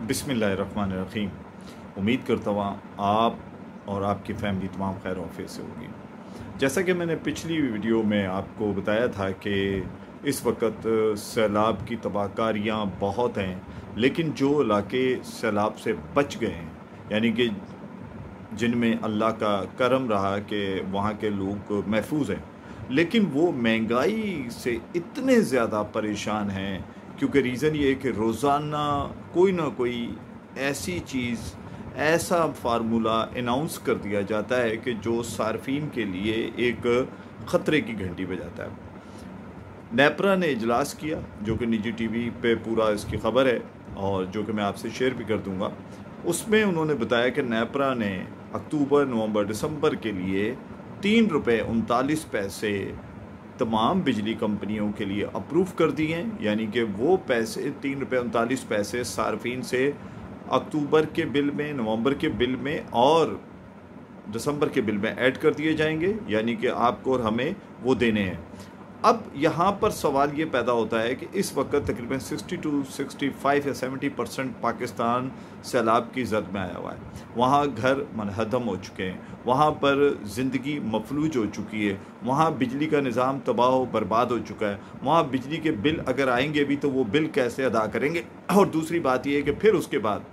बिस्मिल्लाहिर्रहमानिर्रहीम। उम्मीद करता हूँ आप और आपकी फैमिली तमाम खैर आफियत से होगी। जैसा कि मैंने पिछली वीडियो में आपको बताया था कि इस वक्त सैलाब की तबाहकारियाँ बहुत हैं, लेकिन जो इलाके सैलाब से बच गए हैं, यानी कि जिनमें अल्लाह का करम रहा कि वहाँ के लोग महफूज हैं, लेकिन वो महंगाई से इतने ज़्यादा परेशान हैं क्योंकि रीज़न ये है कि रोज़ाना कोई ना कोई ऐसी चीज़, ऐसा फार्मूला अनाउंस कर दिया जाता है कि जो सार्फिन के लिए एक ख़तरे की घंटी बजाता है। नेपरा ने इजलास किया, जो कि निजी टीवी पे पूरा इसकी खबर है और जो कि मैं आपसे शेयर भी कर दूंगा। उसमें उन्होंने बताया कि नेपरा ने अक्टूबर, नवंबर, दिसंबर के लिए ₹3.39 तमाम बिजली कंपनियों के लिए अप्रूव कर दिए हैं, यानी कि वो पैसे ₹3.39 सार्फिन से अक्टूबर के बिल में, नवंबर के बिल में और दिसंबर के बिल में ऐड कर दिए जाएंगे, यानी कि आपको और हमें वो देने हैं। अब यहाँ पर सवाल ये पैदा होता है कि इस वक्त तकरीबन 60 या 70% पाकिस्तान सैलाब की जद में आया हुआ है। वहाँ घर मनहदम हो चुके हैं, वहाँ पर ज़िंदगी मफलूज हो चुकी है, वहाँ बिजली का निज़ाम तबाह बर्बाद हो चुका है। वहाँ बिजली के बिल अगर आएंगे भी तो वो बिल कैसे अदा करेंगे। और दूसरी बात ये है कि फिर उसके बाद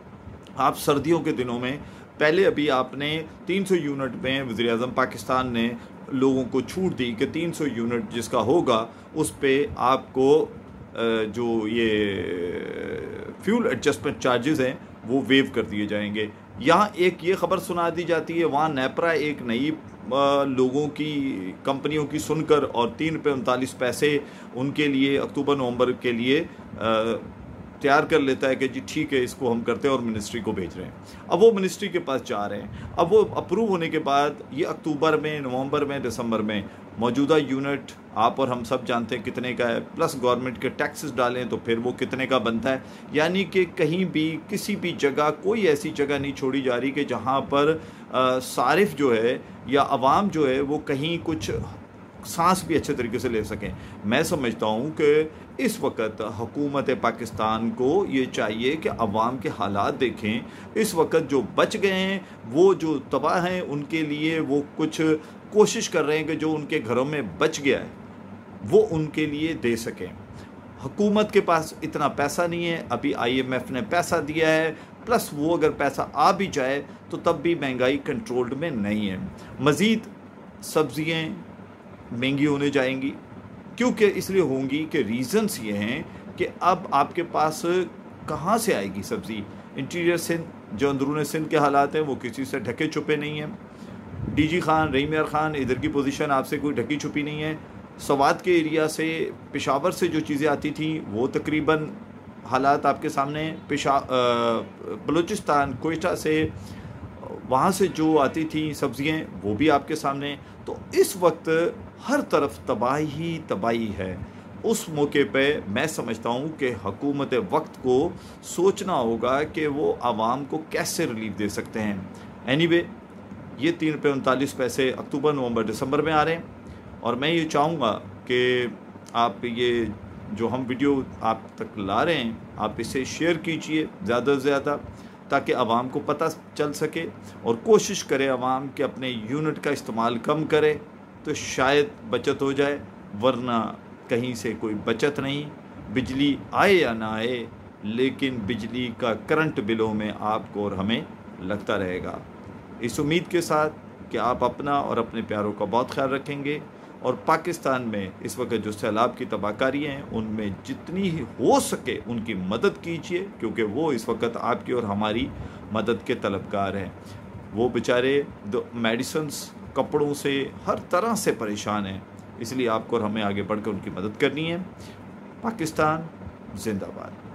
आप सर्दियों के दिनों में, पहले अभी आपने 300 यूनिट में वज़ीर-ए-आज़म पाकिस्तान ने लोगों को छूट दी कि 300 यूनिट जिसका होगा उस पे आपको जो ये फ्यूल एडजस्टमेंट चार्जेस हैं वो वेव कर दिए जाएंगे। यहाँ एक ये ख़बर सुना दी जाती है, वहाँ नेपरा एक नई लोगों की कंपनियों की सुनकर और ₹3.39 उनके लिए अक्टूबर नवंबर के लिए तैयार कर लेता है कि जी ठीक है, इसको हम करते हैं और मिनिस्ट्री को भेज रहे हैं। अब वो मिनिस्ट्री के पास जा रहे हैं। अब वो अप्रूव होने के बाद ये अक्टूबर में, नवंबर में, दिसंबर में मौजूदा यूनिट आप और हम सब जानते हैं कितने का है, प्लस गवर्नमेंट के टैक्सेस डालें तो फिर वो कितने का बनता है। यानी कि कहीं भी किसी भी जगह कोई ऐसी जगह नहीं छोड़ी जा रही कि जहाँ पर सारिफ जो है या अवाम जो है वो कहीं कुछ सांस भी अच्छे तरीके से ले सकें। मैं समझता हूँ कि इस वक्त हुकूमत पाकिस्तान को ये चाहिए कि अवाम के हालात देखें। इस वक्त जो बच गए हैं, वो जो तबाह हैं, उनके लिए वो कुछ कोशिश कर रहे हैं कि जो उनके घरों में बच गया है वो उनके लिए दे सकें। हुकूमत के पास इतना पैसा नहीं है, अभी IMF ने पैसा दिया है, प्लस वो अगर पैसा आ भी जाए तो तब भी महंगाई कंट्रोल्ड में नहीं है। मज़ीद सब्ज़ियाँ महंगी होने जाएंगी, क्योंकि इसलिए होंगी कि रीज़न्स ये हैं कि अब आपके पास कहाँ से आएगी सब्ज़ी। इंटीरियर सिंध, जो अंदरून सिंध के हालात हैं वो किसी से ढके छुपे नहीं हैं। DG खान, रहीम यार खान, इधर की पोजीशन आपसे कोई ढकी छुपी नहीं है। सवात के एरिया से, पेशावर से जो चीज़ें आती थी वो तकरीबन हालात आपके सामने हैं। बलूचिस्तान, कोयटा से, वहाँ से जो आती थी सब्ज़ियाँ वो भी आपके सामने। तो इस वक्त हर तरफ तबाही तबाही है। उस मौके पे मैं समझता हूँ कि हुकूमत वक्त को सोचना होगा कि वो आवाम को कैसे रिलीफ दे सकते हैं। एनीवे, ये ₹3.39 अक्टूबर, नवंबर, दिसंबर में आ रहे हैं और मैं ये चाहूँगा कि आप ये जो हम वीडियो आप तक ला रहे हैं, आप इसे शेयर कीजिए ज़्यादा से ज़्यादा, ताकि आवाम को पता चल सके और कोशिश करे आवाम कि अपने यूनिट का इस्तेमाल कम करे तो शायद बचत हो जाए, वरना कहीं से कोई बचत नहीं। बिजली आए या ना आए, लेकिन बिजली का करंट बिलों में आपको और हमें लगता रहेगा। इस उम्मीद के साथ कि आप अपना और अपने प्यारों का बहुत ख्याल रखेंगे और पाकिस्तान में इस वक्त जो सैलाब की तबाहकारियाँ हैं उनमें जितनी हो सके उनकी मदद कीजिए, क्योंकि वो इस वक्त आपकी और हमारी मदद के तलबगार हैं। वो बेचारे मेडिसिन्स, कपड़ों से, हर तरह से परेशान हैं, इसलिए आपको और हमें आगे बढ़कर उनकी मदद करनी है। पाकिस्तान जिंदाबाद।